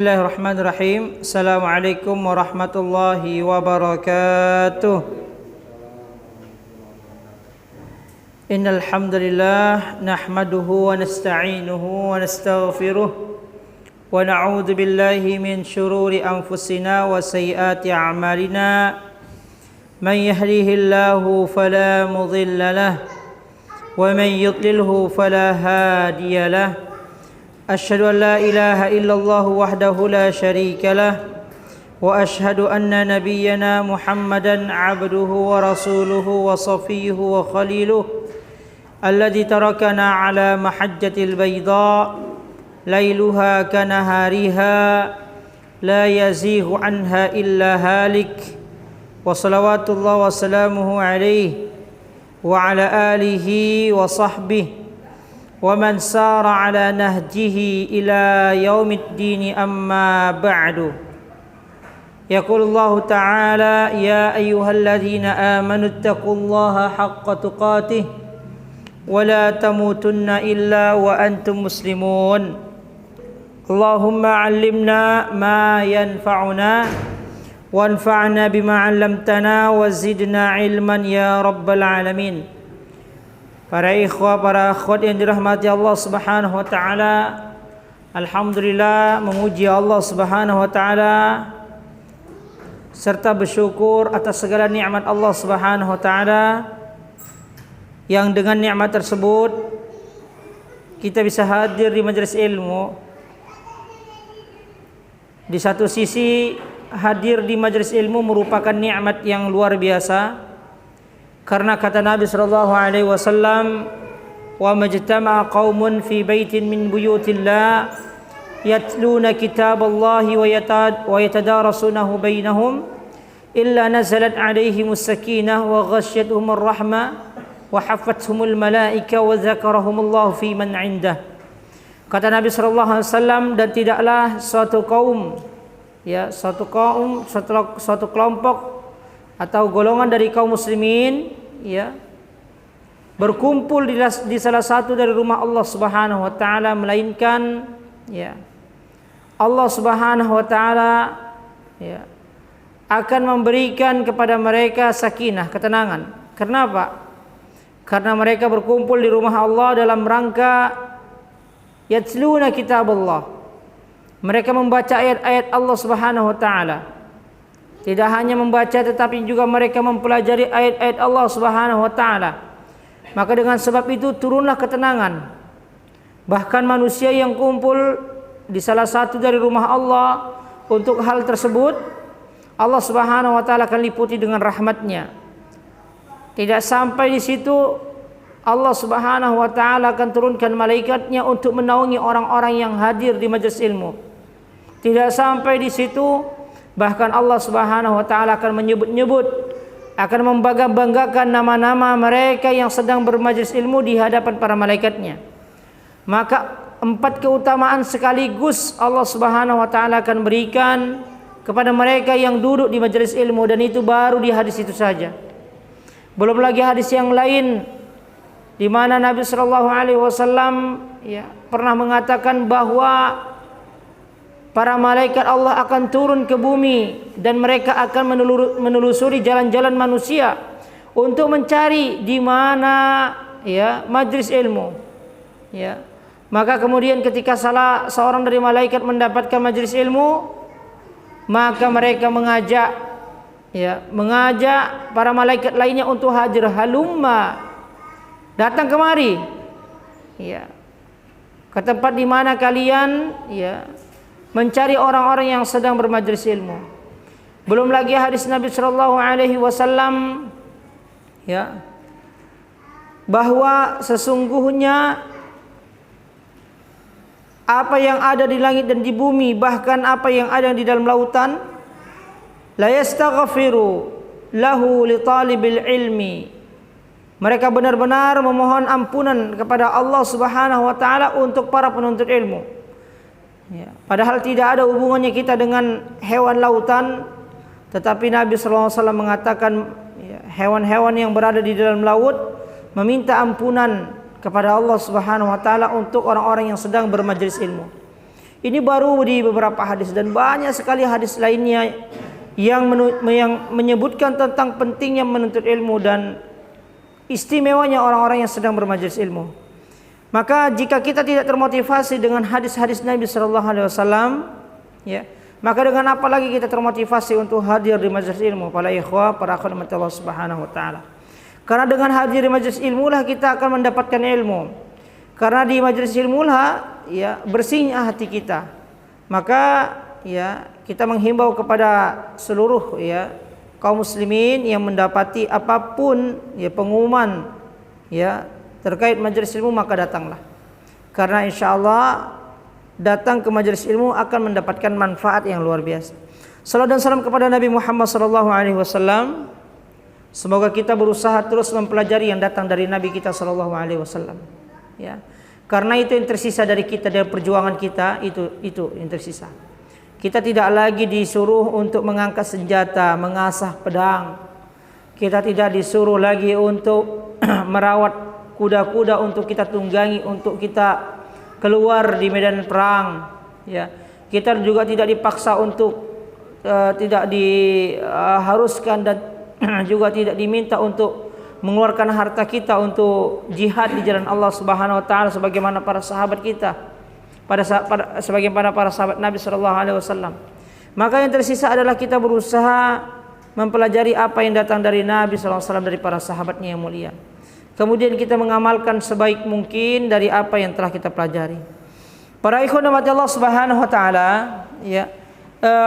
Bismillahirrahmanirrahim. Assalamualaikum warahmatullahi wabarakatuh. Innal hamdalillah nahmaduhu wa nasta'inuhu wa nastaghfiruh wa na'udzu billahi min shururi anfusina wa sayyiati a'malina. Man yahdihillahu fala mudilla lahu wa man yudlilhu fala hadiya lahu. أشهد أن لا إله إلا الله وحده لا شريك له وأشهد أن نبينا محمدا عبده ورسوله وصفيه وخليله الذي تركنا على محجة البيضاء ليلها كنهارها لا يزيغ عنها إلا هالك وصلوات الله وسلامه عليه وعلى آله وصحبه ومن سار على نهجه إلى يوم الدين أما بعد يقول الله تعالى يا أيها الذين آمنوا اتقوا الله حق تقاته ولا تموتن إلا وأنتم مسلمون اللهم علمنا ما ينفعنا وانفعنا بما علمتنا وزدنا علما يا رب العالمين. Para ikhwah, para akhwat yang dirahmati Allah Subhanahu wa taala, alhamdulillah memuji Allah Subhanahu wa taala serta bersyukur atas segala nikmat Allah Subhanahu wa taala yang dengan nikmat tersebut kita bisa hadir di majelis ilmu. Di satu sisi hadir di majelis ilmu merupakan nikmat yang luar biasa. Karena kata Nabi sallallahu alaihi wasallam, "Wa majtama'a qaumun fi baitin min buyutillah yatluna kitaballahi wa yatadarasunahu bainahum illa nazalat 'alaihimus sakinah wa ghasyiyatuhumur rahmah wa haffathumul malaika wa dzakarahumullahu fi man 'indah." Kata Nabi sallallahu alaihi wasallam, dan tidaklah suatu kelompok atau golongan dari kaum muslimin berkumpul di salah satu dari rumah Allah Subhanahu wa taala melainkan Allah Subhanahu wa taala akan memberikan kepada mereka sakinah, ketenangan. Kenapa? Karena mereka berkumpul di rumah Allah dalam rangka yatluna kitaballah. Mereka membaca ayat-ayat Allah Subhanahu wa taala. Tidak hanya membaca tetapi juga mereka mempelajari ayat-ayat Allah Subhanahu wa taala. Maka dengan sebab itu turunlah ketenangan. Bahkan manusia yang kumpul di salah satu dari rumah Allah untuk hal tersebut, Allah Subhanahu wa taala akan liputi dengan rahmatnya. Tidak sampai di situ, Allah Subhanahu wa taala akan turunkan malaikatnya untuk menaungi orang-orang yang hadir di majelis ilmu. Tidak sampai di situ, bahkan Allah Subhanahu wa taala akan menyebut-nyebut, akan membangga-banggakan nama-nama mereka yang sedang bermajlis ilmu di hadapan para malaikatnya. Maka 4 keutamaan sekaligus Allah Subhanahu wa taala akan berikan kepada mereka yang duduk di majelis ilmu, dan itu baru di hadis itu saja. Belum lagi hadis yang lain di mana Nabi sallallahu alaihi wasallam pernah mengatakan bahwa para malaikat Allah akan turun ke bumi dan mereka akan menelusuri jalan-jalan manusia untuk mencari di mana majlis ilmu. Maka kemudian ketika salah seorang dari malaikat mendapatkan majlis ilmu, maka mereka mengajak para malaikat lainnya untuk hadir, halumma, datang kemari ke tempat di mana kalian mencari orang-orang yang sedang bermajlis ilmu. Belum lagi hadis Nabi sallallahu alaihi wasallam bahwa sesungguhnya apa yang ada di langit dan di bumi, bahkan apa yang ada di dalam lautan, la yastaghfiru lahu li talibil ilmi. Mereka benar-benar memohon ampunan kepada Allah Subhanahu wa taala untuk para penuntut ilmu. Padahal tidak ada hubungannya kita dengan hewan lautan, tetapi Nabi sallallahu alaihi wasallam mengatakan hewan-hewan yang berada di dalam laut meminta ampunan kepada Allah Subhanahu wa taala untuk orang-orang yang sedang bermajelis ilmu. Ini baru di beberapa hadis, dan banyak sekali hadis lainnya yang menyebutkan tentang pentingnya menuntut ilmu dan istimewanya orang-orang yang sedang bermajelis ilmu. Maka jika kita tidak termotivasi dengan hadis-hadis Nabi sallallahu alaihi wasallam, ya, maka dengan apa lagi kita termotivasi untuk hadir di majelis ilmu? Para ikhwah, para akhwat Allah Subhanahu wa taala. Karena dengan hadir di majelis ilmu lah kita akan mendapatkan ilmu. Karena di majelis ilmu lah, ya, bersihnya hati kita. Maka, ya, kita menghimbau kepada seluruh, ya, kaum muslimin yang mendapati apapun, ya, pengumuman, ya, terkait majelis ilmu, maka datanglah. Karena insyaallah datang ke majelis ilmu akan mendapatkan manfaat yang luar biasa. Salawat dan salam kepada Nabi Muhammad sallallahu alaihi wasallam. Semoga kita berusaha terus mempelajari yang datang dari Nabi kita sallallahu alaihi wasallam. Ya. Karena itu yang tersisa dari kita, dari perjuangan kita, itu yang tersisa. Kita tidak lagi disuruh untuk mengangkat senjata, mengasah pedang. Kita tidak disuruh lagi untuk merawat kuda-kuda untuk kita tunggangi, untuk kita keluar di medan perang. Ya. Kita juga tidak dipaksa untuk tidak diharuskan dan juga tidak diminta untuk mengeluarkan harta kita untuk jihad di jalan Allah Subhanahu wa taala sebagaimana para sahabat kita, sebagaimana para sahabat Nabi sallallahu alaihi wasallam. Maka yang tersisa adalah kita berusaha mempelajari apa yang datang dari Nabi sallallahu alaihi wasallam, dari para sahabatnya yang mulia. Kemudian kita mengamalkan sebaik mungkin dari apa yang telah kita pelajari. Para ikhwan Allah Subhanahu wa taala, ya,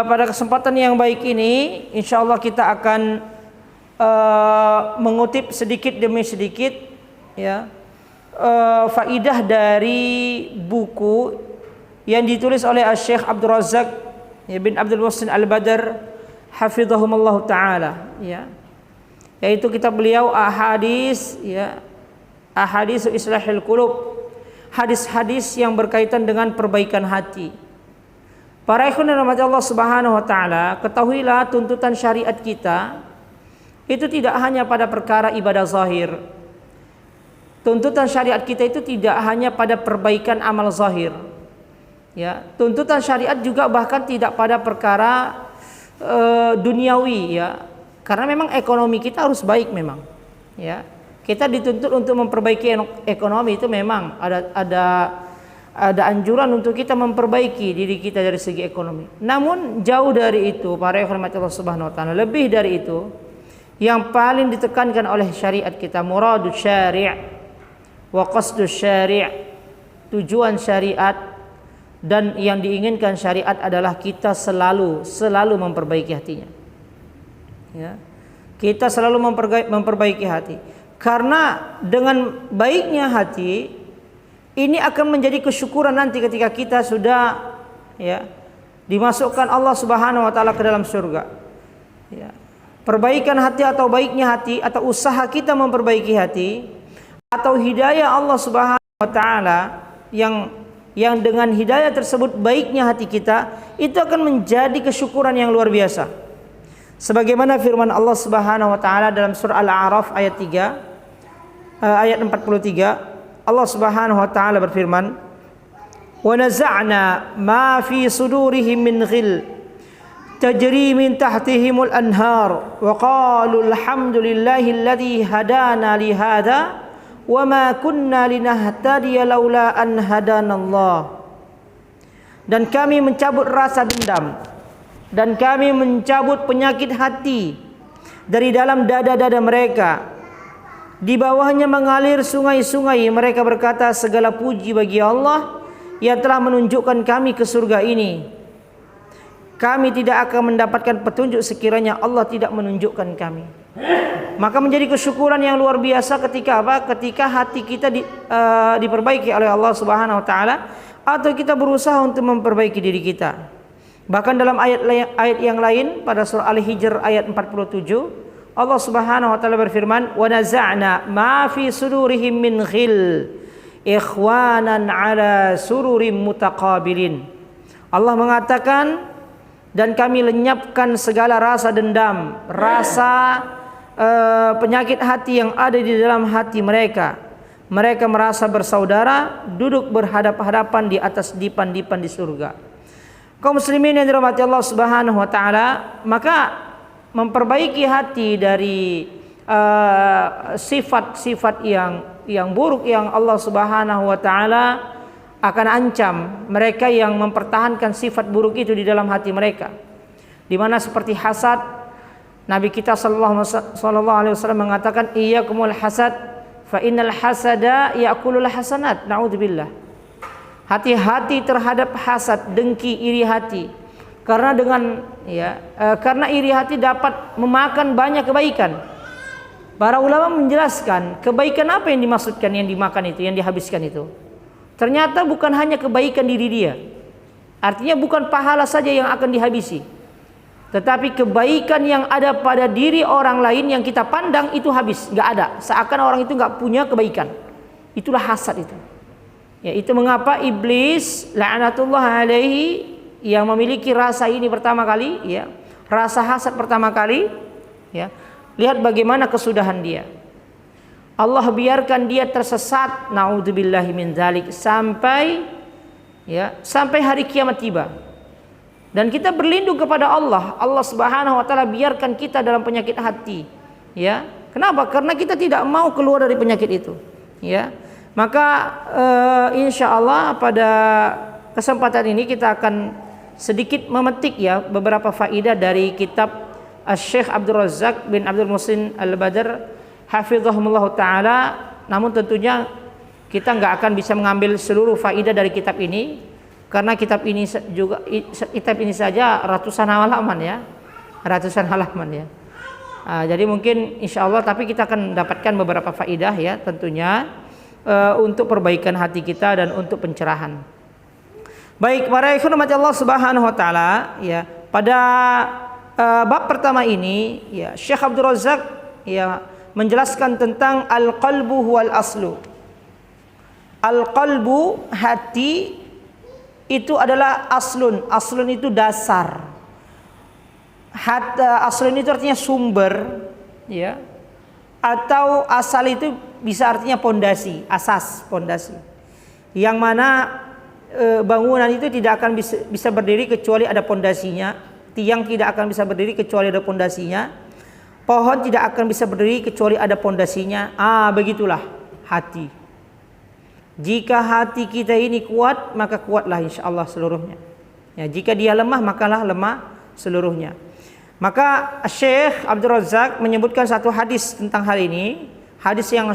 pada kesempatan yang baik ini insyaallah kita akan mengutip sedikit demi sedikit, ya, faidah dari buku yang ditulis oleh Syekh Abdul Razak, ya, bin Abdul Muhsin Al-Badr hafizahumullah taala, ya, yaitu kitab beliau Ahadis, ya, Ahadis Islahil Qulub, hadis-hadis yang berkaitan dengan perbaikan hati. Para ikhwan dan rahmat Allah Subhanahu wa taala, ketahuilah tuntutan syariat kita itu tidak hanya pada perkara ibadah zahir. Tuntutan syariat kita itu tidak hanya pada perbaikan amal zahir. Ya, tuntutan syariat juga bahkan tidak pada perkara duniawi, ya. Karena memang ekonomi kita harus baik memang. Ya. Kita dituntut untuk memperbaiki ekonomi, itu memang ada anjuran untuk kita memperbaiki diri kita dari segi ekonomi. Namun jauh dari itu, para ikhwan Allah Subhanahu wa taala, lebih dari itu, yang paling ditekankan oleh syariat kita, muradus syari' wa qasdus syari', tujuan syariat dan yang diinginkan syariat adalah kita selalu memperbaiki hatinya. Ya. Kita selalu memperbaiki hati. Karena dengan baiknya hati ini akan menjadi kesyukuran nanti ketika kita sudah, ya, dimasukkan Allah Subhanahu wa taala ke dalam surga. Ya. Perbaikan hati atau baiknya hati atau usaha kita memperbaiki hati atau hidayah Allah Subhanahu wa taala yang dengan hidayah tersebut baiknya hati kita, itu akan menjadi kesyukuran yang luar biasa. Sebagaimana firman Allah Subhanahu wa taala dalam surah Al-A'raf ayat 3 ayat 43, Allah Subhanahu wa taala berfirman, "Wa naza'na ma fi sudurihim min ghil tajri min tahtihimul anhar wa qalu alhamdulillahi alladhi hadana li hadha wa ma kunna linahtadiya laula an hadanallah." Dan kami mencabut rasa dendam dan kami mencabut penyakit hati dari dalam dada-dada mereka. Di bawahnya mengalir sungai-sungai. Mereka berkata, segala puji bagi Allah yang telah menunjukkan kami ke surga ini. Kami tidak akan mendapatkan petunjuk sekiranya Allah tidak menunjukkan kami. Maka menjadi kesyukuran yang luar biasa ketika apa? Ketika hati kita diperbaiki oleh Allah Subhanahu wa taala, atau kita berusaha untuk memperbaiki diri kita. Bahkan dalam ayat yang lain pada surah Al-Hijr ayat 47, Allah Subhanahu wa taala berfirman, "Wa naza'na ma fi sudurihim min ghil ikhwanan ala sururim mutaqabilin." Allah mengatakan, dan kami lenyapkan segala rasa dendam, rasa penyakit hati yang ada di dalam hati mereka. Mereka merasa bersaudara, duduk berhadap-hadapan di atas dipan-dipan di surga. Kaum muslimin yang dirahmati Allah Subhanahu wa taala, maka memperbaiki hati dari sifat-sifat yang buruk yang Allah Subhanahu wa taala akan ancam mereka yang mempertahankan sifat buruk itu di dalam hati mereka. Di mana seperti hasad, Nabi kita sallallahu alaihi wasallam mengatakan iyyakumul hasad fa innal hasada ya'kulul hasanat. Naudzubillah. Hati-hati terhadap hasad, dengki, iri hati. Karena karena iri hati dapat memakan banyak kebaikan. Para ulama menjelaskan kebaikan apa yang dimaksudkan, yang dimakan itu, yang dihabiskan itu. Ternyata bukan hanya kebaikan diri dia. Artinya bukan pahala saja yang akan dihabisi, tetapi kebaikan yang ada pada diri orang lain yang kita pandang itu habis, nggak ada. Seakan orang itu nggak punya kebaikan. Itulah hasad itu. Ya, itu mengapa iblis la'natullah alaihi yang memiliki rasa ini pertama kali, ya, rasa hasad pertama kali, ya. Lihat bagaimana kesudahan dia. Allah biarkan dia tersesat, naudzubillahi min dzalik, sampai hari kiamat tiba. Dan kita berlindung kepada Allah. Allah Subhanahu wa taala biarkan kita dalam penyakit hati, ya. Kenapa? Karena kita tidak mau keluar dari penyakit itu, ya. Maka insyaallah pada kesempatan ini kita akan sedikit memetik, ya, beberapa faedah dari kitab Syekh Abdul Razak bin Abdul Muhsin Al-Badr hafizahumullah ta'ala. Namun tentunya kita nggak akan bisa mengambil seluruh faedah dari kitab ini, karena kitab ini saja ratusan halaman, ya, ratusan halaman, ya. Jadi mungkin insya Allah, tapi kita akan mendapatkan beberapa faedah, ya, tentunya untuk perbaikan hati kita dan untuk pencerahan. Baik, para ikhwan Allah Subhanahu wa taala, ya, pada bab pertama ini, ya, Syekh Abdul Razak, ya, menjelaskan tentang al-qalbu huwal aslu. Al-qalbu, hati, itu adalah aslun. Aslun itu dasar. Aslun itu artinya sumber, ya. Atau asal itu bisa artinya pondasi, asas, pondasi. Yang mana bangunan itu tidak akan bisa berdiri kecuali ada pondasinya. Tiang tidak akan bisa berdiri kecuali ada pondasinya. Pohon tidak akan bisa berdiri kecuali ada pondasinya. Begitulah hati. Jika hati kita ini kuat, maka kuatlah insyaallah seluruhnya. Ya, jika dia lemah, makalah lemah seluruhnya. Maka Syekh Abdul Razak menyebutkan satu hadis tentang hal ini, hadis yang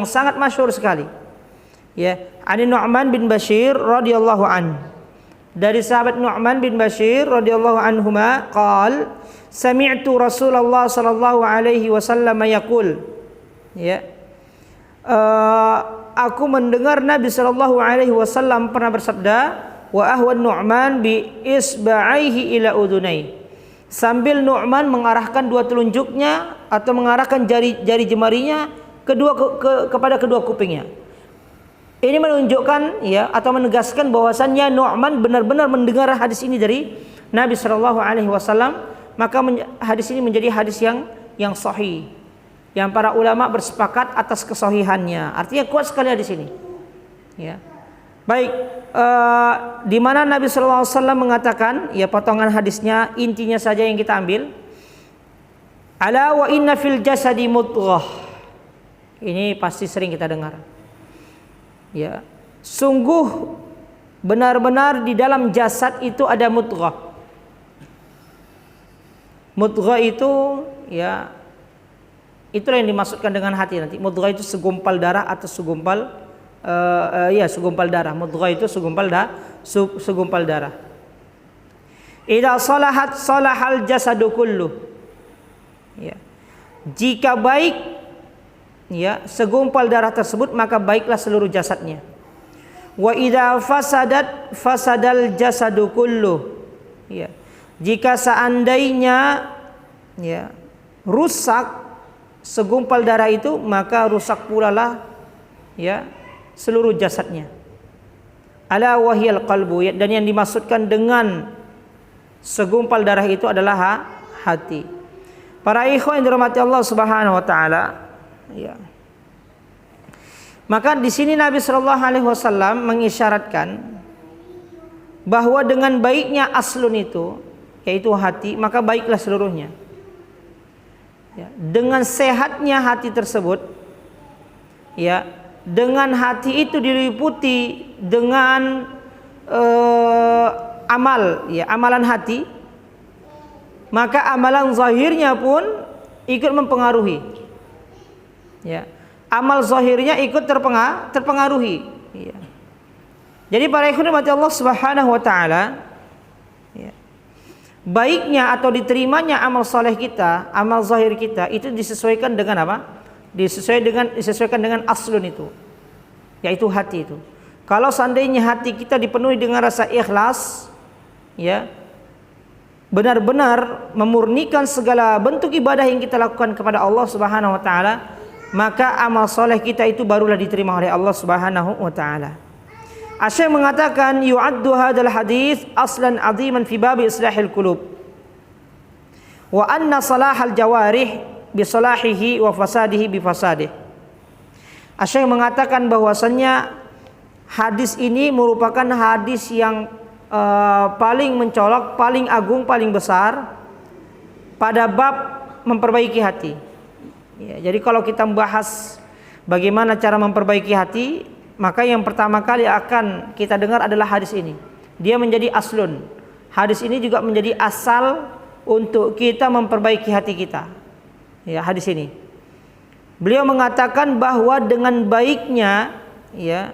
sangat masyhur sekali. Ya, Ani Nu'man bin Bashir radhiyallahu anhu. Dari sahabat Nu'man bin Bashir radhiyallahu anhuma qala sami'tu Rasulullah sallallahu alaihi wasallam yaqul, ya, aku mendengar Nabi sallallahu alaihi wasallam pernah bersabda, wa ahwan Nu'man bi isba'aihi ila udunai, sambil Nu'man mengarahkan dua telunjuknya atau mengarahkan jari jemarinya kepada kedua kupingnya. Ini menunjukkan, ya, atau menegaskan bahwasannya Nu'man benar-benar mendengar hadis ini dari Nabi sallallahu alaihi wasallam. Maka hadis ini menjadi hadis yang sahih, yang para ulama bersepakat atas kesahihannya. Artinya kuat sekali hadis ini, ya. Baik, di mana Nabi sallallahu alaihi wasallam mengatakan, ya, potongan hadisnya intinya saja yang kita ambil. Ala wa inna fil jasadi mudghah. Ini pasti sering kita dengar. Ya, sungguh benar-benar di dalam jasad itu ada mudghah. Mudghah itu, ya, itulah yang dimaksudkan dengan hati nanti. Mudghah itu segumpal darah atau segumpal segumpal darah. Mudghah itu segumpal darah. Idza salahat salahal jasadu kullu. Ya. Jika baik, ya, segumpal darah tersebut, maka baiklah seluruh jasadnya. Wa idza fasadat fasadal jasadu kullu. Ya. Jika seandainya, ya, rusak segumpal darah itu, maka rusak pula lah, ya, seluruh jasadnya. Ala wahyal qalbu, ya, dan yang dimaksudkan dengan segumpal darah itu adalah hati. Para ikhwan yang dirahmati Allah Subhanahu wa taala, ya. Maka di sini Nabi Shallallahu Alaihi Wasallam mengisyaratkan bahwa dengan baiknya aslun itu, yaitu hati, maka baiklah seluruhnya. Ya, dengan sehatnya hati tersebut, ya, dengan hati itu diliputi dengan amal, ya, amalan hati, maka amalan zahirnya pun ikut mempengaruhi. Ya, amal zahirnya ikut terpengaruhi. Ya. Jadi para ikhwan mati Allah Subhanahu wa taala, ya, baiknya atau diterimanya amal saleh kita, amal zahir kita itu disesuaikan dengan apa? Disesuaikan dengan aslun itu, yaitu hati itu. Kalau seandainya hati kita dipenuhi dengan rasa ikhlas, ya, benar-benar memurnikan segala bentuk ibadah yang kita lakukan kepada Allah Subhanahu wa taala, maka amal soleh kita itu barulah diterima oleh Allah Subhanahu wa taala. Asy-Syaikh mengatakan yu'addu hadzal hadits aslan 'aziman fi bab islahil qulub. Wa anna salahal jawarih bi salahihi wa fasadihi bi fasadih. Asy-Syaikh mengatakan bahwasannya hadis ini merupakan hadis yang paling mencolok, paling agung, paling besar pada bab memperbaiki hati. Ya, jadi kalau kita membahas bagaimana cara memperbaiki hati, maka yang pertama kali akan kita dengar adalah hadis ini. Dia menjadi aslun. Hadis ini juga menjadi asal untuk kita memperbaiki hati kita. Ya, hadis ini. Beliau mengatakan bahwa dengan baiknya, ya,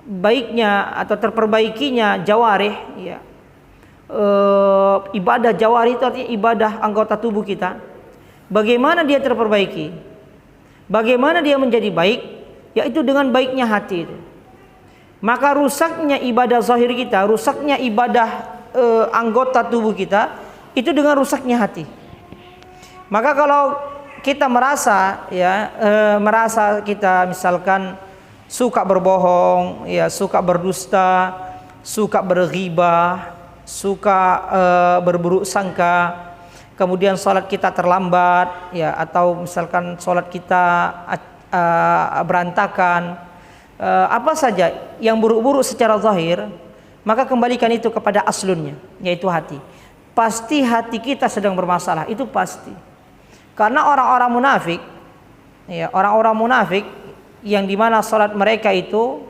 baiknya atau terperbaikinya jawarih, ya, ibadah jawarih itu artinya ibadah anggota tubuh kita. Bagaimana dia terperbaiki? Bagaimana dia menjadi baik? Yaitu dengan baiknya hati itu. Maka rusaknya ibadah zahir kita, rusaknya ibadah anggota tubuh kita itu dengan rusaknya hati. Maka kalau kita merasa, ya, merasa kita misalkan suka berbohong, ya, suka berdusta, suka berghibah, suka berburuk sangka, kemudian sholat kita terlambat, ya, atau misalkan sholat kita berantakan, apa saja yang buruk-buruk secara zahir, maka kembalikan itu kepada aslunnya, yaitu hati. Pasti hati kita sedang bermasalah, itu pasti. Karena orang-orang munafik, ya, orang-orang munafik yang dimana sholat mereka itu,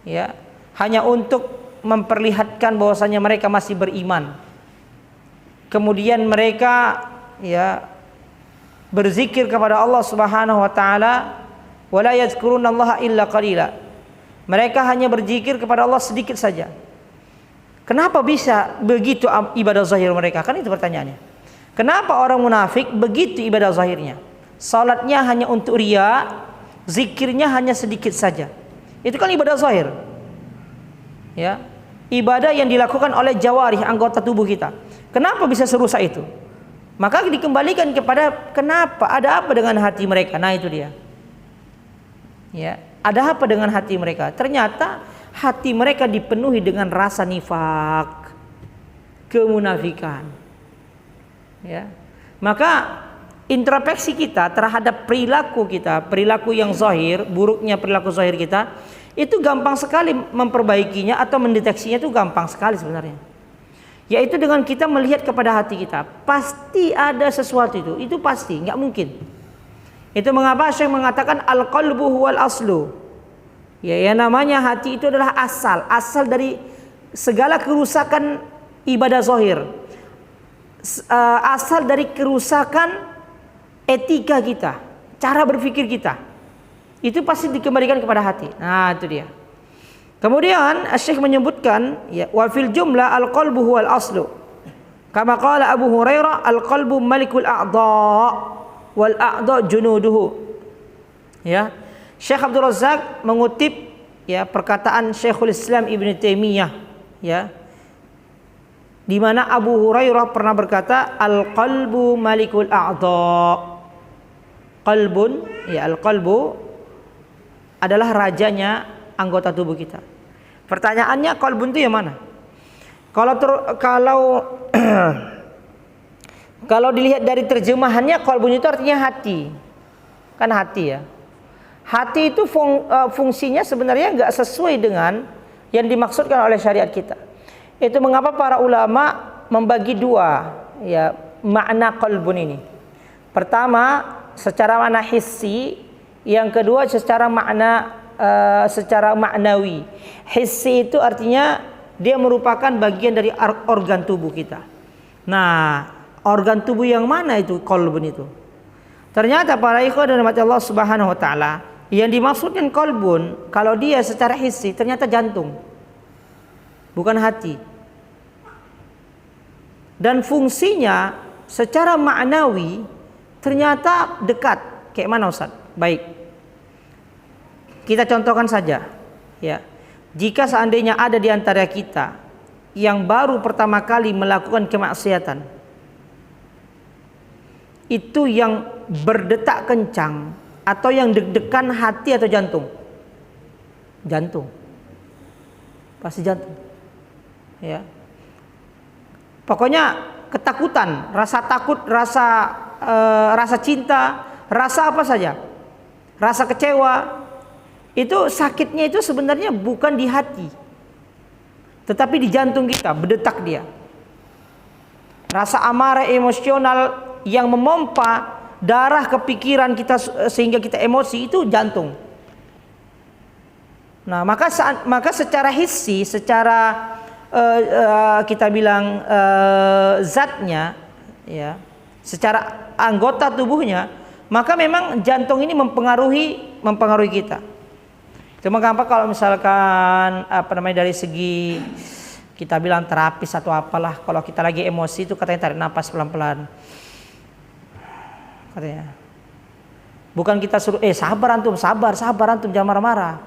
ya, hanya untuk memperlihatkan bahwasanya mereka masih beriman. Kemudian mereka, ya, berzikir kepada Allah Subhanahu wa taala, wala yadhkurunallaha illa qalila. Mereka hanya berzikir kepada Allah sedikit saja. Kenapa bisa begitu ibadah zahir mereka? Kan itu pertanyaannya. Kenapa orang munafik begitu ibadah zahirnya? Salatnya hanya untuk riya, zikirnya hanya sedikit saja. Itu kan ibadah zahir. Ya. Ibadah yang dilakukan oleh jawarih, anggota tubuh kita. Kenapa bisa serusak itu? Maka dikembalikan kepada kenapa, ada apa dengan hati mereka? Nah, itu dia. Ya, ada apa dengan hati mereka? Ternyata hati mereka dipenuhi dengan rasa nifak, kemunafikan. Ya. Maka introspeksi kita terhadap perilaku kita, perilaku yang zahir, buruknya perilaku zahir kita, itu gampang sekali memperbaikinya atau mendeteksinya, itu gampang sekali sebenarnya. Yaitu dengan kita melihat kepada hati kita, pasti ada sesuatu itu pasti, nggak mungkin. Itu mengapa Syekh mengatakan al-qalbu huwal aslu. Ya, yang namanya hati itu adalah asal dari segala kerusakan ibadah zahir, asal dari kerusakan etika kita, cara berpikir kita, itu pasti dikembalikan kepada hati. Nah, itu dia. Kemudian Syekh menyebutkan, ya, wa fil jumlah al-qalbu huwal aslu. Kama qala Abu Hurairah, al-qalbu malikul a'dha wal a'dha junuduhu. Ya. Syekh Abdul Razak mengutip, ya, perkataan Syekhul Islam Ibnu Taimiyah, ya, di mana Abu Hurairah pernah berkata, al-qalbu malikul a'dha. Qalbun, ya, al-qalbu adalah rajanya anggota tubuh kita. Pertanyaannya, qalbun itu yang mana? Kalau dilihat dari terjemahannya, qalbun itu artinya hati. Kan hati, ya. hati itu fungsinya sebenarnya nggak sesuai dengan yang dimaksudkan oleh syariat kita. Itu mengapa para ulama membagi dua ya makna qalbun ini. Pertama secara makna hissi, yang kedua secara maknawi. Hissi itu artinya dia merupakan bagian dari organ tubuh kita. Nah, organ tubuh yang mana itu qalbun itu? Ternyata para ikhwan dan rahmat Allah Subhanahu wa taala, yang dimaksudkan qalbun kalau dia secara hissi ternyata jantung. Bukan hati. Dan fungsinya secara maknawi ternyata dekat. Kayak mana Ustaz? Baik. Kita contohkan saja, ya. Jika seandainya ada di antara kita yang baru pertama kali melakukan kemaksiatan, itu yang berdetak kencang atau yang deg-degan hati atau jantung? Jantung. Pasti jantung. Ya. Pokoknya ketakutan, rasa takut, rasa cinta, rasa apa saja, rasa kecewa, itu sakitnya itu sebenarnya bukan di hati, tetapi di jantung kita, berdetak dia. Rasa amarah emosional yang memompa darah ke pikiran kita sehingga kita emosi itu jantung. Nah, maka secara hissi, secara kita bilang zatnya, ya, secara anggota tubuhnya, maka memang jantung ini mempengaruhi kita. Itu mengapa kalau misalkan dari segi kita bilang terapis atau apalah, kalau kita lagi emosi itu katanya tarik napas pelan-pelan. Katanya. Bukan kita suruh sabar antum jangan marah-marah.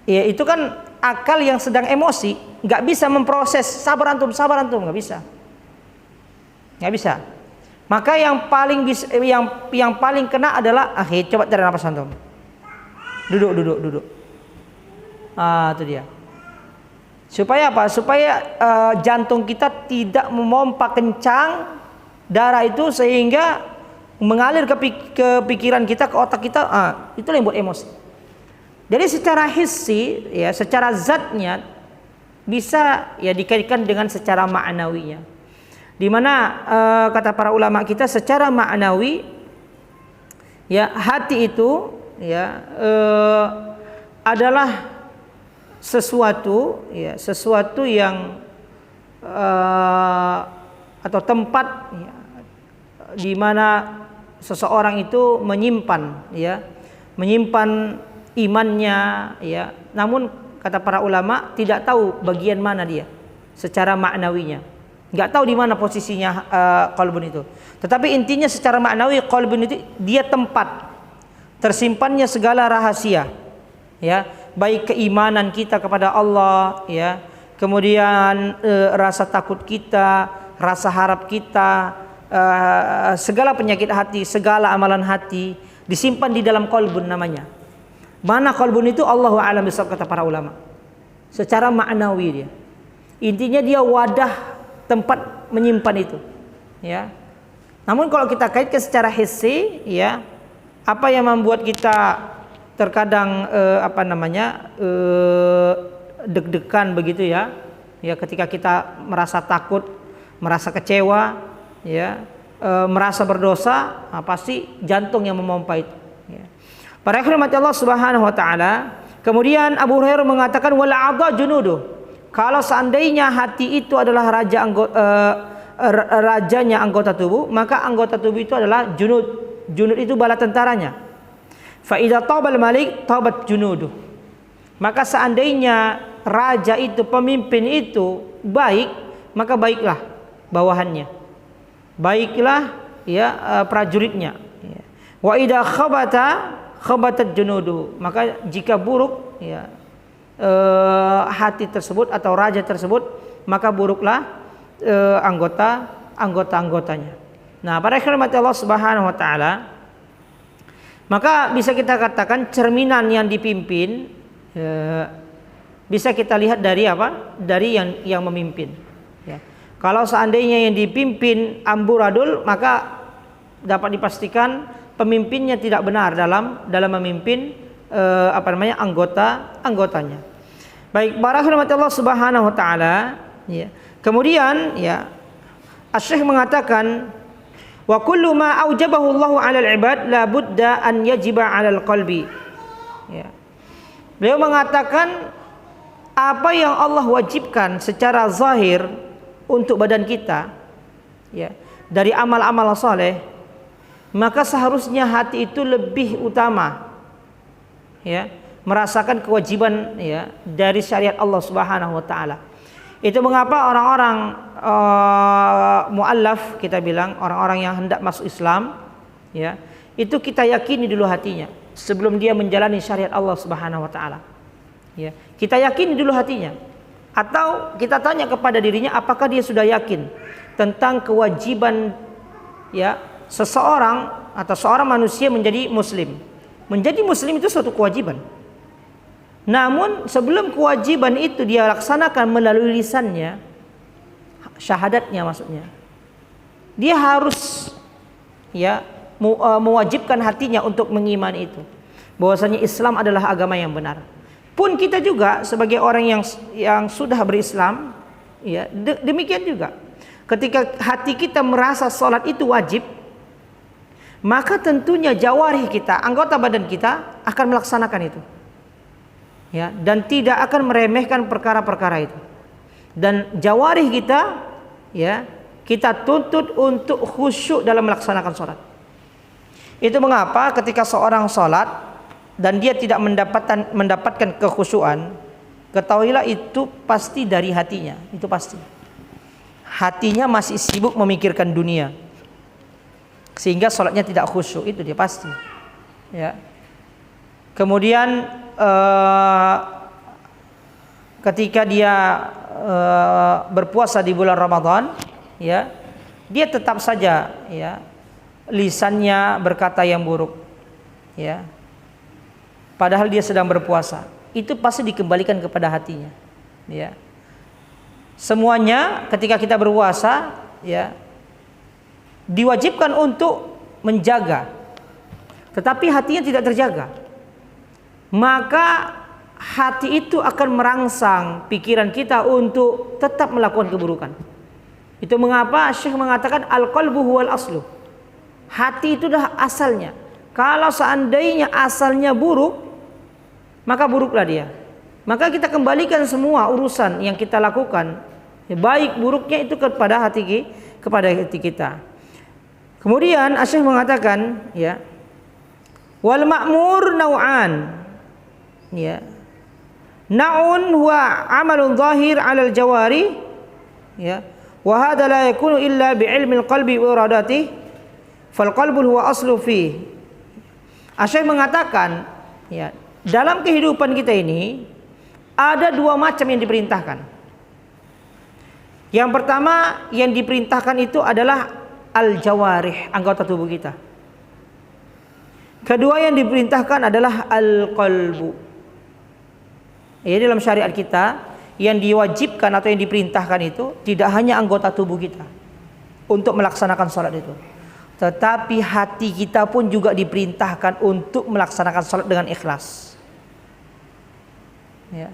Ya, itu kan akal yang sedang emosi nggak bisa memproses sabar antum nggak bisa. Maka yang paling kena adalah coba tarik napas antum. Duduk. Itu dia. Supaya apa? Supaya jantung kita tidak memompa kencang darah itu sehingga mengalir ke pikiran kita, ke otak kita. Itu yang buat emosi. Jadi secara hissi, ya, secara zatnya bisa ya dikaitkan dengan secara ma'nawinya. Di mana kata para ulama kita secara ma'nawi, ya, hati itu ya adalah sesuatu yang atau tempat ya, di mana seseorang itu menyimpan imannya, ya. Namun kata para ulama tidak tahu bagian mana dia secara maknawinya. Enggak tahu di mana posisinya qalbun itu. Tetapi intinya secara maknawi qalbun itu dia tempat tersimpannya segala rahasia. Ya, baik keimanan kita kepada Allah, ya. Kemudian rasa takut kita, rasa harap kita, segala penyakit hati, segala amalan hati disimpan di dalam qalbun namanya. Mana qalbun itu? Allahu a'lam bishawab, kata para ulama. Secara maknawi dia. Intinya dia wadah tempat menyimpan itu, ya. Namun kalau kita kaitkan secara hissi, ya, apa yang membuat kita terkadang deg-degan begitu, ya. Ya, ketika kita merasa takut, merasa kecewa, ya, merasa berdosa, pasti jantung yang memompa itu. Ya. Para ikhwan Allah Subhanahu wa taala, kemudian Abu Hurairah mengatakan wal a'dha junudu. Kalau seandainya hati itu adalah rajanya anggota tubuh, maka anggota tubuh itu adalah junud. Junud itu bala tentaranya. Fa idza tabal malik tabat junudu. Maka seandainya raja itu, pemimpin itu baik, maka baiklah bawahannya. Baiklah, ya, prajuritnya. Wa idza khabatat junudu, maka jika buruk, ya, hati tersebut atau raja tersebut, maka buruklah anggota-anggotanya. Nah, para ikhwan Allah Subhanahu wa taala, maka bisa kita katakan cerminan yang dipimpin bisa kita lihat dari apa? Dari yang memimpin, ya. Kalau seandainya yang dipimpin amburadul, maka dapat dipastikan pemimpinnya tidak benar dalam memimpin anggotanya. Baik, para hadirin Allah Subhanahu wa taala, ya. Kemudian ya Asy-Syaikh mengatakan wa kullu ma aujabahu Allahu 'alal 'ibad la budda an yajiba 'alal qalbi. Ya. Beliau mengatakan apa yang Allah wajibkan secara zahir untuk badan kita, ya, dari amal-amal saleh, maka seharusnya hati itu lebih utama, ya, merasakan kewajiban, ya, dari syariat Allah Subhanahu wa taala. Itu mengapa orang-orang muallaf, kita bilang orang-orang yang hendak masuk Islam, ya, itu kita yakini dulu hatinya sebelum dia menjalani syariat Allah Subhanahu wa taala. Ya, kita yakini dulu hatinya, atau kita tanya kepada dirinya apakah dia sudah yakin tentang kewajiban, ya, seseorang atau seorang manusia menjadi muslim. Menjadi muslim itu suatu kewajiban. Namun sebelum kewajiban itu dia laksanakan melalui lisannya, syahadatnya maksudnya, dia harus, ya, mewajibkan hatinya untuk mengimani itu, bahwasanya Islam adalah agama yang benar. Pun kita juga sebagai orang yang sudah berislam, ya, demikian juga. Ketika hati kita merasa salat itu wajib, maka tentunya jawarih kita, anggota badan kita akan melaksanakan itu, ya, dan tidak akan meremehkan perkara-perkara itu. Dan jawarih kita, ya, kita tuntut untuk khusyuk dalam melaksanakan salat. Itu mengapa ketika seorang salat dan dia tidak mendapatkan kekhusyuan, ketahuilah itu pasti dari hatinya, itu pasti. Hatinya masih sibuk memikirkan dunia, sehingga sholatnya tidak khusyuk, itu dia pasti. Ya. Kemudian ketika dia berpuasa di bulan Ramadan, ya, dia tetap saja, ya, lisannya berkata yang buruk, ya. Padahal dia sedang berpuasa, itu pasti dikembalikan kepada hatinya, ya. Semuanya ketika kita berpuasa, ya, diwajibkan untuk menjaga, tetapi hatinya tidak terjaga, maka hati itu akan merangsang pikiran kita untuk tetap melakukan keburukan. Itu mengapa Syekh mengatakan al-qalbu huwal aslu. Hati itu dah asalnya. Kalau seandainya asalnya buruk, maka buruklah dia. Maka kita kembalikan semua urusan yang kita lakukan, baik buruknya itu kepada hati kita. Kemudian Asy-Syaikh mengatakan, ya, wal ma'mur nau'an, ya, na'un huwa amalun zahir 'alal jawari, ya, wa hadha la yakunu illa bi ilmil qalbi wa iradatihi fal qalbu huwa aslu fi. Asy-Syaikh mengatakan, ya, dalam kehidupan kita ini ada dua macam yang diperintahkan. Yang pertama yang diperintahkan itu adalah al-jawarih, anggota tubuh kita. Kedua yang diperintahkan adalah al-qalbu. Ya, dalam syariat kita yang diwajibkan atau yang diperintahkan itu tidak hanya anggota tubuh kita untuk melaksanakan salat itu, tetapi hati kita pun juga diperintahkan untuk melaksanakan salat dengan ikhlas. Ya.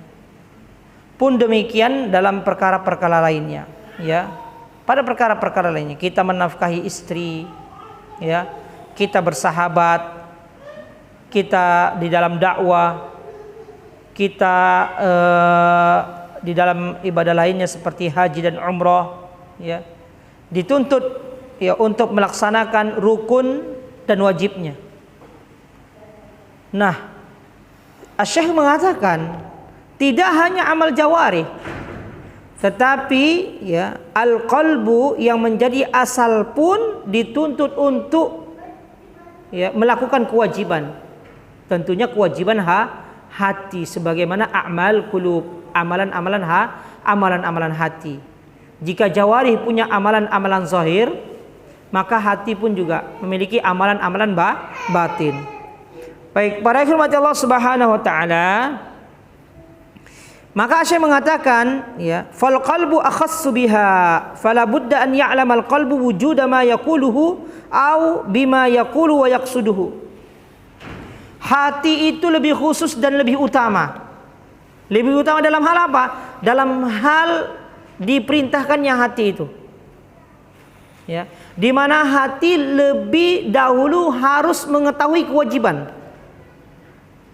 Pun demikian dalam perkara-perkara lainnya, ya. Pada perkara-perkara lainnya kita menafkahi istri, ya, kita bersahabat, kita di dalam dakwah, kita di dalam ibadah lainnya seperti haji dan umrah, ya, dituntut, ya, untuk melaksanakan rukun dan wajibnya. Nah, Asy-Syaikh mengatakan tidak hanya amal jawari, tetapi, ya, al-qalbu yang menjadi asal pun dituntut untuk, ya, melakukan kewajiban. Tentunya kewajiban hati, sebagaimana a'mal qulub, amalan-amalan hati. Jika jawari punya amalan-amalan zahir, maka hati pun juga memiliki amalan-amalan batin. Baik, para hadirin Allah Subhanahu wa taala, maka Syekh mengatakan, ya, fal qalbu akhassu biha fala budda an ya'lamal qalbu wujuda ma yaquluhu au bima yaqulu wa yaqsuduhu. Hati itu lebih khusus dan lebih utama. Lebih utama dalam hal apa? Dalam hal diperintahkannya hati itu. Ya, di mana hati lebih dahulu harus mengetahui kewajiban.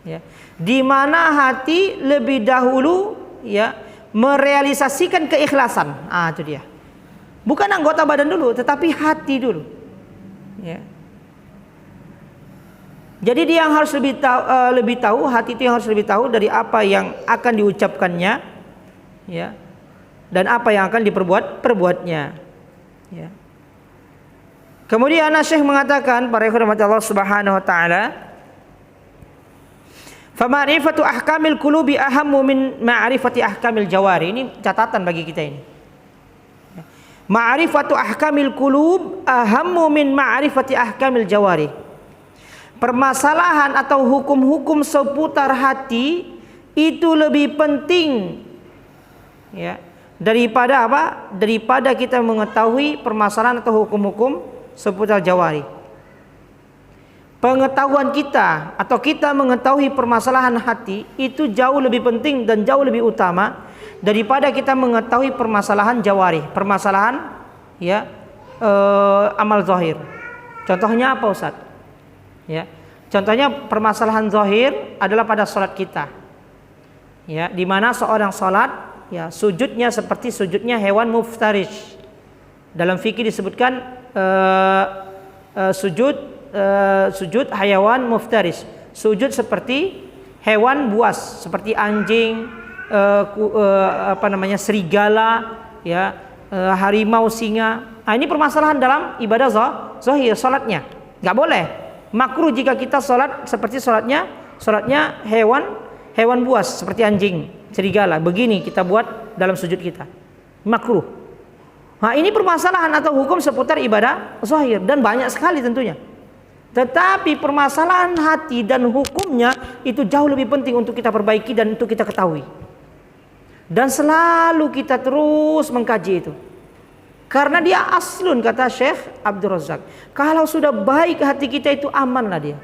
Ya, di mana hati lebih dahulu ya merealisasikan keikhlasan. Itu dia. Bukan anggota badan dulu, tetapi hati dulu. Ya. Jadi dia yang harus lebih tahu, hati itu yang harus lebih tahu dari apa yang akan diucapkannya, ya, dan apa yang akan perbuatnya. Ya. Kemudian Syekh mengatakan, para ikhwan Allah Subhanahu wa taala, fa ma'rifatu ahkamil qulubi ahammu min ma'rifati ahkamil jawari. Ini catatan bagi kita ini. Ma'rifatu ahkamil qulub ahammu min ma'rifati ahkamil jawari. Permasalahan atau hukum-hukum seputar hati itu lebih penting, ya, daripada apa? Daripada kita mengetahui permasalahan atau hukum-hukum seputar jawari. Pengetahuan kita atau kita mengetahui permasalahan hati itu jauh lebih penting dan jauh lebih utama daripada kita mengetahui permasalahan jawari, permasalahan ya amal zahir. Contohnya apa, Ustaz? Ya, contohnya permasalahan zahir adalah pada salat kita. Ya, di mana seorang salat ya sujudnya seperti sujudnya hewan muftarish. Dalam fikih disebutkan sujud hayawan muftaris, sujud seperti hewan buas, seperti anjing, serigala, ya, harimau, singa. Ini permasalahan dalam ibadah zahir, salatnya nggak boleh, makruh jika kita salat seperti salatnya hewan buas seperti anjing, serigala. Begini kita buat dalam sujud kita, makruh. Nah, ini permasalahan atau hukum seputar ibadah zahir dan banyak sekali tentunya. Tetapi permasalahan hati dan hukumnya itu jauh lebih penting untuk kita perbaiki dan untuk kita ketahui. Dan selalu kita terus mengkaji itu. Karena dia aslun, kata Syekh Abdul Razak. Kalau sudah baik hati kita itu amanlah dia.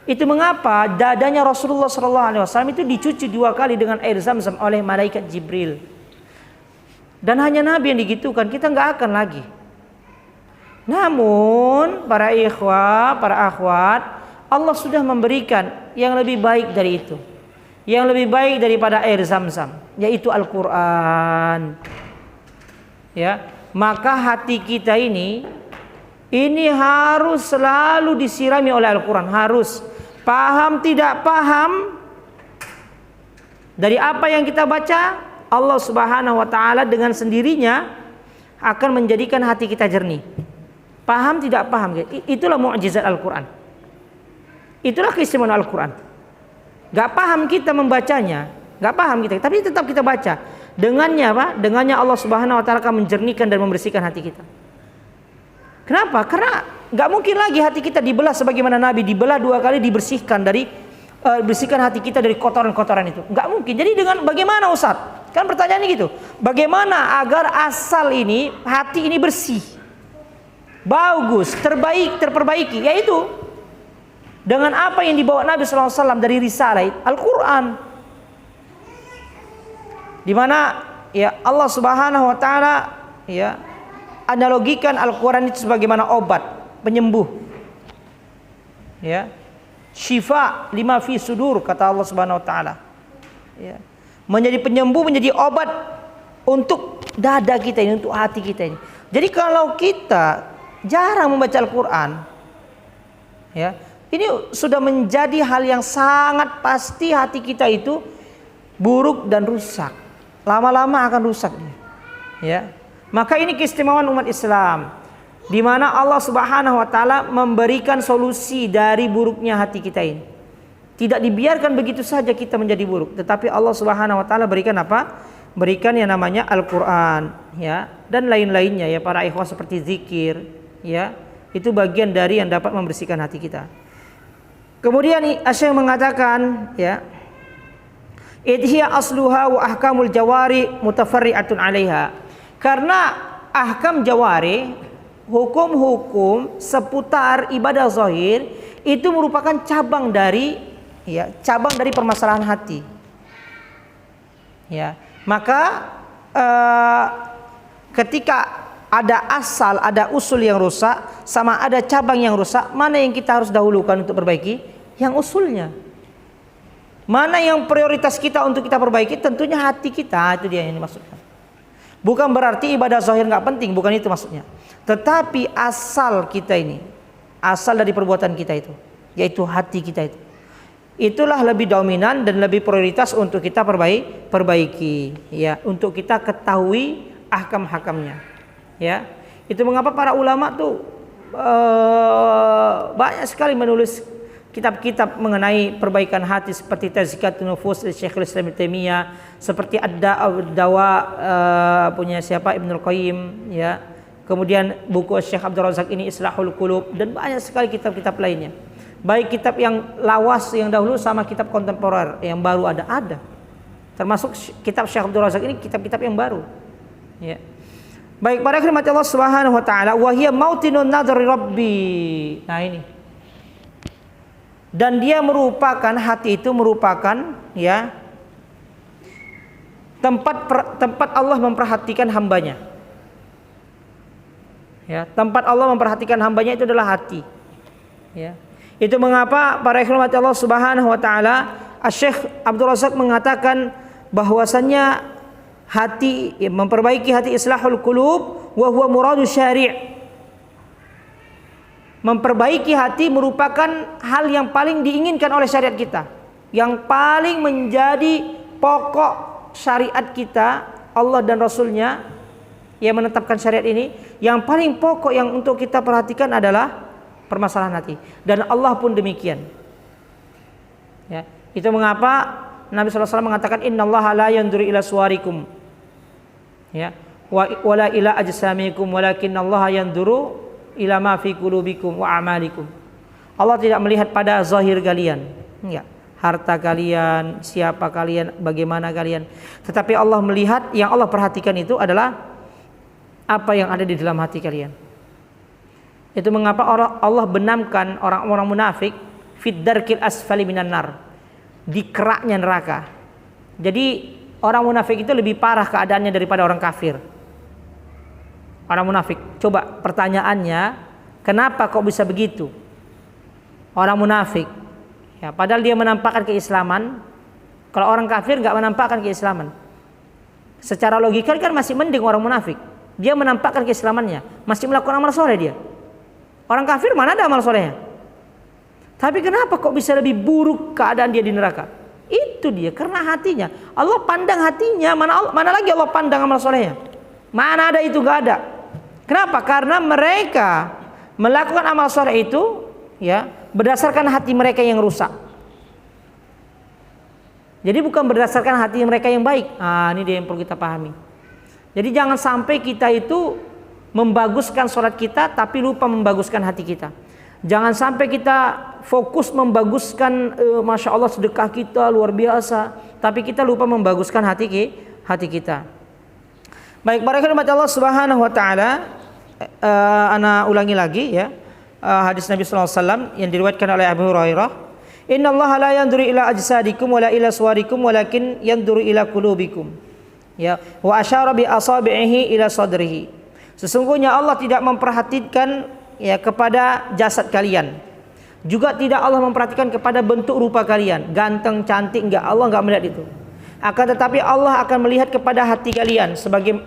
Itu mengapa dadanya Rasulullah SAW itu dicuci 2 kali dengan air Zam-Zam oleh malaikat Jibril. Dan hanya Nabi yang digitukan, kita nggak akan lagi. Namun para ikhwah, para akhwat, Allah sudah memberikan yang lebih baik dari itu, yang lebih baik daripada air Zam-Zam, yaitu Al-Quran. Ya, maka hati kita ini harus selalu disirami oleh Al-Quran. Harus paham tidak paham dari apa yang kita baca, Allah Subhanahu wa taala dengan sendirinya akan menjadikan hati kita jernih. Paham tidak paham, itulah mukjizat Al-Qur'an. Itulah keistimewaan Al-Qur'an. Gak paham kita membacanya, gak paham kita, tapi tetap kita baca. Dengannya apa? Dengannya Allah Subhanahu wa taala akan menjernihkan dan membersihkan hati kita. Kenapa? Karena gak mungkin lagi hati kita dibelah sebagaimana Nabi dibelah 2 kali, dibersihkan bersihkan hati kita dari kotoran-kotoran itu. Gak mungkin. Jadi dengan bagaimana, Ustaz? Kan pertanyaannya gitu. Bagaimana agar asal ini, hati ini bersih, bagus, terperbaiki? Yaitu dengan apa yang dibawa Nabi SAW dari risalah Al-Quran. Di mana ya Allah Subhanahu wa taala ya analogikan Al-Quran itu sebagaimana obat, penyembuh. Ya. Syifa lima fi sudur, kata Allah Subhanahu wa taala. Ya. Menjadi penyembuh, menjadi obat untuk dada kita ini, untuk hati kita ini. Jadi kalau kita jarang membaca Al-Quran, ya, ini sudah menjadi hal yang sangat pasti hati kita itu buruk dan rusak. Lama-lama akan rusak dia. Ya. Maka ini keistimewaan umat Islam, di mana Allah Subhanahu wa taala memberikan solusi dari buruknya hati kita ini. Tidak dibiarkan begitu saja kita menjadi buruk, tetapi Allah Subhanahu wa taala berikan apa? Berikan yang namanya Al-Qur'an, ya, dan lain-lainnya ya para ikhwah, seperti zikir, ya. Itu bagian dari yang dapat membersihkan hati kita. Kemudian Syekh mengatakan, ya, idhiya asluha wa ahkamul jawari mutafarri'atun 'alaiha. Karena ahkam jawari, hukum-hukum seputar ibadah zahir itu merupakan cabang dari ya, cabang dari permasalahan hati. Ya, maka ketika ada asal, ada usul yang rusak, sama ada cabang yang rusak, mana yang kita harus dahulukan untuk perbaiki? Yang usulnya. Mana yang prioritas kita untuk kita perbaiki? Tentunya hati kita, itu dia yang dimaksudkan. Bukan berarti ibadah zahir nggak penting, bukan itu maksudnya. Tetapi asal kita ini, asal dari perbuatan kita itu, yaitu hati kita itu, itulah lebih dominan dan lebih prioritas untuk kita perbaiki, ya, untuk kita ketahui ahkam-hakamnya, ya. Itu mengapa para ulama tuh banyak sekali menulis kitab-kitab mengenai perbaikan hati, seperti Tazkiyatun Nufus Syekhul Islam Ibnu Taimiyah, seperti Ad-Dawa punya siapa, Ibnul Qayyim, ya. Kemudian buku Syekh Abdul Razak ini Islahul Qulub, dan banyak sekali kitab-kitab lainnya. Baik kitab yang lawas yang dahulu sama kitab kontemporer yang baru ada. Termasuk kitab Syekh Abdul Razak ini kitab-kitab yang baru. Ya. Baik, para khidmat Allah Subhanahu wa taala, wa hiya mautinun nadri rabbi. Nah, ini. Dan dia merupakan, hati itu merupakan, ya, tempat Allah memperhatikan hambanya. Ya, tempat Allah memperhatikan hambanya itu adalah hati. Ya. Itu mengapa para ikhwan Allah Subhanahu wa taala, Syekh Abdul Razak mengatakan bahwasannya hati, ya, memperbaiki hati, islahul qulub wa huwa muradu syari'. Memperbaiki hati merupakan hal yang paling diinginkan oleh syariat kita, yang paling menjadi pokok syariat kita. Allah dan Rasulnya yang menetapkan syariat ini, yang paling pokok yang untuk kita perhatikan adalah permasalahan hati. Dan Allah pun demikian, ya. Itu mengapa Nabi SAW mengatakan innallaha la yanzuru ila suwarikum, ya, wala ila ajsamikum walakinallaha yanzuru ila ma fi qulubikum wa amalikum. Allah tidak melihat pada zahir kalian, enggak, harta kalian, siapa kalian, bagaimana kalian, tetapi Allah melihat, yang Allah perhatikan itu adalah apa yang ada di dalam hati kalian. Itu mengapa Allah benamkan orang-orang munafik fid darkil asfali minan nar, di keraknya neraka. Jadi orang munafik itu lebih parah keadaannya daripada orang kafir. Orang munafik, coba pertanyaannya, kenapa kok bisa begitu? Orang munafik, ya, padahal dia menampakkan keislaman. Kalau orang kafir nggak menampakkan keislaman, secara logika kan masih mending orang munafik. Dia menampakkan keislamannya, masih melakukan amal soleh dia. Orang kafir mana ada amal solehnya? Tapi kenapa kok bisa lebih buruk keadaan dia di neraka? Itu dia, karena hatinya. Allah pandang hatinya, mana lagi Allah pandang amal solehnya? Mana ada itu, nggak ada. Kenapa? Karena mereka melakukan amal soleh itu, ya, berdasarkan hati mereka yang rusak. Jadi bukan berdasarkan hati mereka yang baik. Ini dia yang perlu kita pahami. Jadi jangan sampai kita itu membaguskan sholat kita tapi lupa membaguskan hati kita. Jangan sampai kita fokus membaguskan Masya Allah sedekah kita luar biasa, tapi kita lupa membaguskan hati kita. Baik, para khidmat Allah Subhanahu wa taala, ana ulangi lagi, ya, hadis Nabi sallallahu alaihi wasallam yang diriwayatkan oleh Abu Hurairah, innallaha la yanzuru ila ajsadikum wala ila suwarikum walakin yanzuru ila qulubikum, ya, wa asyara bi asabihi ila sadrihi. Sesungguhnya Allah tidak memperhatikan, ya, kepada jasad kalian, juga tidak Allah memperhatikan kepada bentuk rupa kalian, ganteng cantik, enggak, Allah enggak melihat itu. Akan tetapi Allah akan melihat kepada hati kalian, sebagai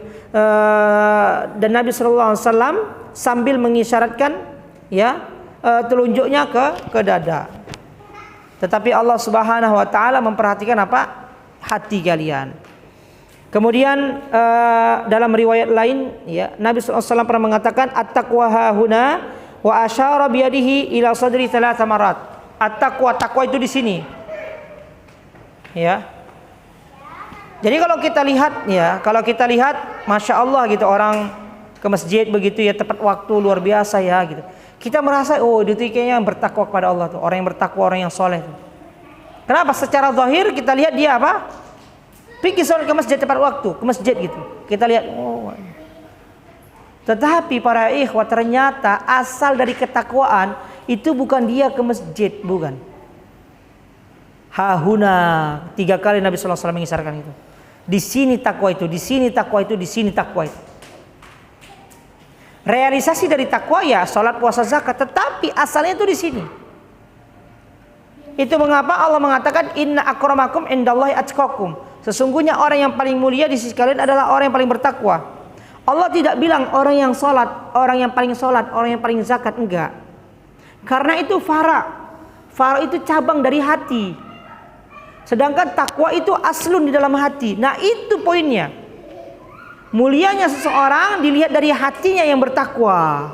dan Nabi sallallahu alaihi wasallam sambil mengisyaratkan, ya, telunjuknya ke dada. Tetapi Allah Subhanahu wa taala memperhatikan apa? Hati kalian. Kemudian dalam riwayat lain, ya, Nabi sallallahu alaihi wasallam pernah mengatakan at-taqwa hahuna wa asyara bi yadihi ila sadri 3 marat. At-taqwa, takwa itu di sini. Ya. Jadi kalau kita lihat, Masya Allah gitu, orang ke masjid begitu, ya, tepat waktu, luar biasa, ya, gitu. Kita merasa, oh, itu kayaknya yang bertakwa kepada Allah tuh, orang yang bertakwa, orang yang soleh tuh. Kenapa? Secara zahir kita lihat dia apa? Pergi sholat ke masjid tepat waktu, ke masjid gitu. Kita lihat, oh. Tetapi para ikhwah, ternyata asal dari ketakwaan itu bukan dia ke masjid, bukan. Hahuna, 3 kali Nabi sallallahu alaihi wasallam mengisyaratkan itu. Di sini takwa itu, di sini takwa itu, di sini takwa itu. Realisasi dari takwa ya salat, puasa, zakat, tetapi asalnya itu di sini. Itu mengapa Allah mengatakan inna akramakum indallahi atqakum. Sesungguhnya orang yang paling mulia di sisi kalian adalah orang yang paling bertakwa. Allah tidak bilang orang yang salat, orang yang paling salat, orang yang paling zakat, enggak. Karena itu fara. Fara itu cabang dari hati. Sedangkan takwa itu aslun di dalam hati. Nah, itu poinnya. Mulianya seseorang dilihat dari hatinya yang bertakwa.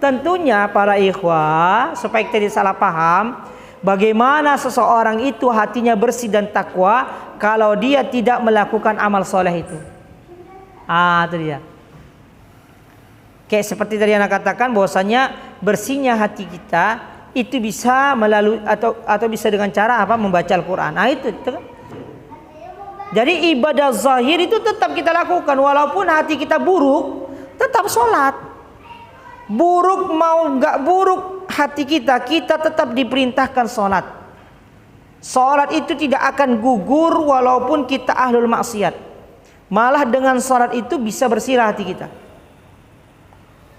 Tentunya para ikhwah, supaya kita tidak salah paham, bagaimana seseorang itu hatinya bersih dan takwa kalau dia tidak melakukan amal soleh itu. Itu dia. Kayak seperti tadi anak katakan bahwasanya bersihnya hati kita itu bisa melalui atau bisa dengan cara apa? Membaca Al-Qur'an. Itu kan. Jadi ibadah zahir itu tetap kita lakukan walaupun hati kita buruk, tetap sholat. Buruk mau nggak buruk hati kita tetap diperintahkan sholat. Sholat itu tidak akan gugur walaupun kita ahlul maksiat. Malah dengan sholat itu bisa bersih hati kita.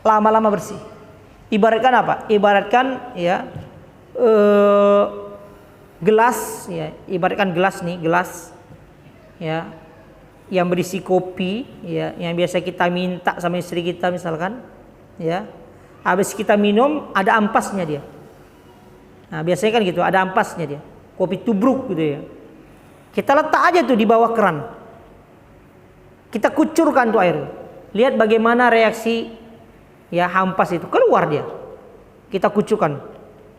Lama-lama bersih. Ibaratkan apa? Ibaratkan ya gelas ya. Ibaratkan gelas nih, gelas ya yang berisi kopi ya, yang biasa kita minta sama istri kita misalkan ya. Habis kita minum ada ampasnya dia. Nah, biasanya kan gitu, ada ampasnya dia. Kopi tubruk gitu ya. Kita letak aja tuh di bawah keran. Kita kucurkan tuh air. Lihat bagaimana reaksi ya hampas itu, keluar dia. Kita kucurkan.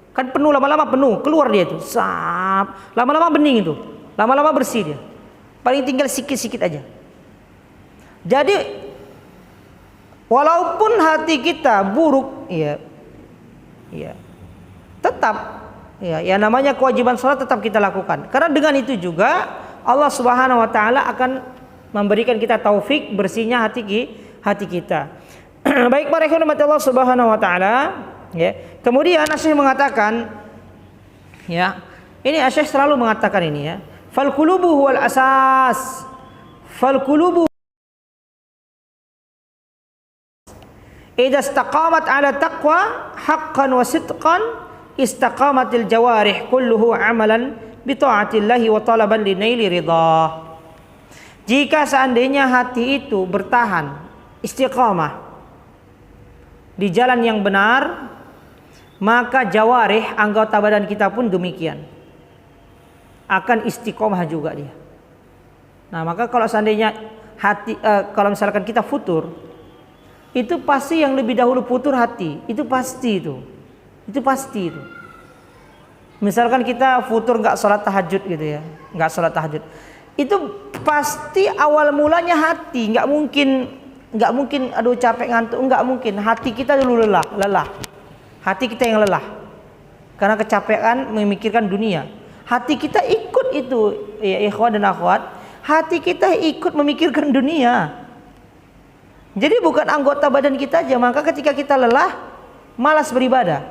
Kan penuh, lama-lama penuh, keluar dia itu. Sap. Lama-lama bening itu. Lama-lama bersih dia. Paling tinggal sikit-sikit aja. Jadi walaupun hati kita buruk, ya, tetap, ya namanya kewajiban sholat tetap kita lakukan. Karena dengan itu juga Allah Subhanahu Wa Taala akan memberikan kita taufik bersihnya hati kita. Baik para ikhwan Allah Subhanahu Wa Taala, ya. Kemudian Syekh mengatakan, ya, ini Syekh selalu mengatakan ini ya. Fal qulubu huwal asas. Fal qulubu idza istaqamat ala taqwa haqqan wa sidqan istaqamatil jawarih kulluhu amalan bi ta'atillahi wa talaban linaili ridha. Jika seandainya hati itu bertahan istiqamah di jalan yang benar, maka jawarih anggota badan kita pun demikian. Akan istiqomah juga dia. Nah, maka kalau seandainya hati kalau misalkan kita futur, itu pasti yang lebih dahulu futur hati. Itu pasti itu. Itu pasti itu. Misalkan kita futur nggak sholat tahajud gitu ya, nggak sholat tahajud. Itu pasti awal mulanya hati. Nggak mungkin aduh capek ngantuk, nggak mungkin. Hati kita dulu lelah. Hati kita yang lelah. Karena kecapean memikirkan dunia. Hati kita ikut itu, ya ikhwan dan akhwat. Hati kita ikut memikirkan dunia. Jadi bukan anggota badan kita aja. Maka ketika kita lelah, malas beribadah.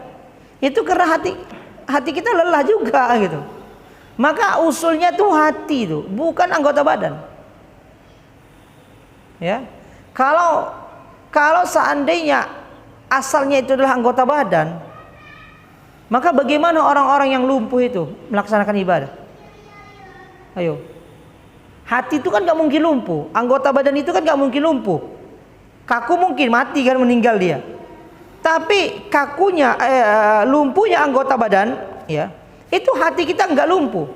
Itu karena hati kita lelah juga gitu. Maka usulnya tuh hati itu, bukan anggota badan. Ya, kalau seandainya asalnya itu adalah anggota badan, maka bagaimana orang-orang yang lumpuh itu melaksanakan ibadah? Ayo. Hati itu kan gak mungkin lumpuh. Anggota badan itu kan gak mungkin lumpuh. Kaku mungkin mati kan, meninggal dia. Tapi kakunya, lumpuhnya anggota badan, ya, itu hati kita gak lumpuh.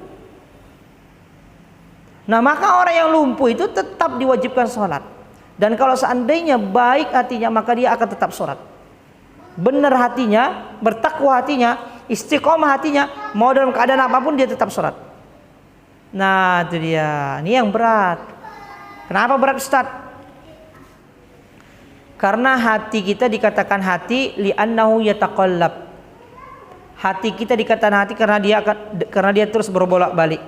Nah, maka orang yang lumpuh itu tetap diwajibkan sholat. Dan kalau seandainya baik hatinya, maka dia akan tetap sholat. Benar hatinya, bertakwa hatinya, istiqomah hatinya, mau dalam keadaan apapun dia tetap sholat. Nah, itu dia. Ini yang berat. Kenapa berat, Ustaz? Karena hati kita dikatakan hati li'annahu yataqallab. Hati kita dikatakan hati karena dia terus berbolak-balik.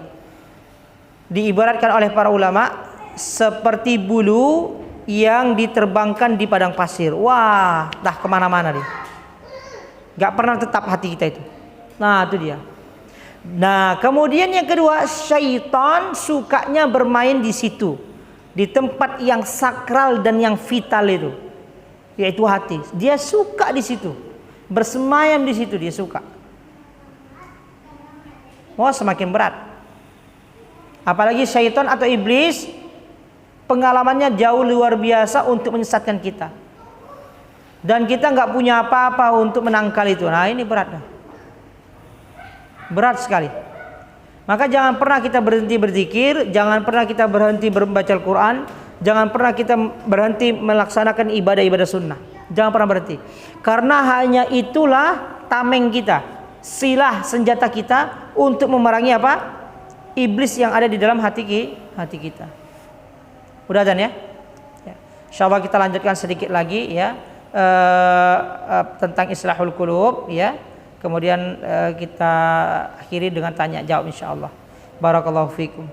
Diibaratkan oleh para ulama seperti bulu yang diterbangkan di padang pasir. Wah, dah kemana-mana dia. Gak pernah tetap hati kita itu. Nah, itu dia. Nah, kemudian yang kedua, syaitan sukanya bermain di situ, di tempat yang sakral dan yang vital itu, yaitu hati. Dia suka di situ, bersemayam di situ dia suka. Oh, semakin berat. Apalagi syaitan atau iblis, pengalamannya jauh luar biasa untuk menyesatkan kita. Dan kita nggak punya apa-apa untuk menangkal itu. Nah, ini berat. Berat sekali. Maka jangan pernah kita berhenti berzikir, jangan pernah kita berhenti membaca Al-Quran, jangan pernah kita berhenti melaksanakan ibadah-ibadah sunnah. Jangan pernah berhenti. Karena hanya itulah tameng kita, silah senjata kita untuk memerangi apa? Iblis yang ada di dalam hati kita. Udah dan ya? Insyaallah kita lanjutkan sedikit lagi ya. Tentang islahul qulub ya. Kemudian kita akhiri dengan tanya jawab insyaallah. Barakallahu fikum.